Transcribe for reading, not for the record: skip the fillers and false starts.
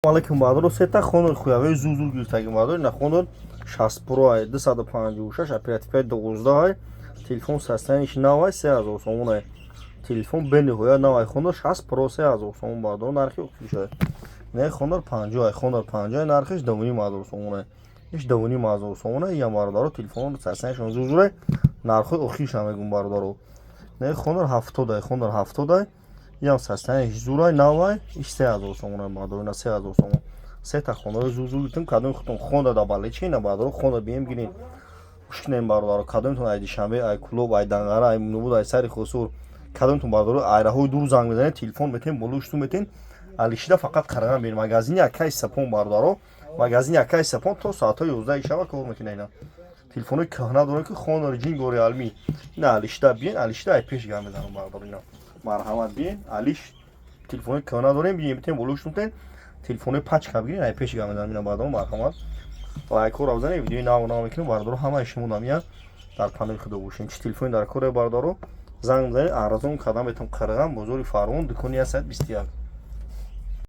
Алейкум бадро сета хонор хуяве зузул гиртаги бадро на хонор 60 Pro ай 256 оперативай 12 ай телефон состояние навай 3000 сомон ай телефон бени хуя навай хонор 60 Pro 3000 сомон бадро нархи ухтиша не хонор 50 ай хонор 50 нархиш 2.5 сомон ай иш 2.5 сомон ай я бадро телефон состояние зузул ай нархи ухтиша мегум бадро не хонор 70 ай хонор 70 ай ям состояние зурай навай иш 3000 сомон бадро на 3000 сомон сета хонор зузулитим кадом хутун хонда да балечина бадро хонда бем гирин ушкинем бадро кадом тун айди шамбе ай клуб ай дангара ай нубуд ай сари хосур кадом тун бадро айраҳои дур занг мезанед телефон метен болушту метен алишида фақат қараган бир магазини акай сапон бардоро магазини акай сапон то соатҳои 11 шаба кор мекунад ина телефони кӯҳна дорем ки хонор ҷинго реалми ина алишида биен алишида ай пеш гам мезанам бардоро ина марҳамат биен алиш телефони кӯҳна дорем биен метен болушту метен телефони пачка бигирин ай пеш гам мезанам ина бардоро марҳамат лайкро бзанед видеои нав мекунем бардоро ҳамаи шумо намия дар панели худо бошем чи телефони дар коре бардоро занг мезанед арзон кадам метон қараган бозори фарвон дукони 121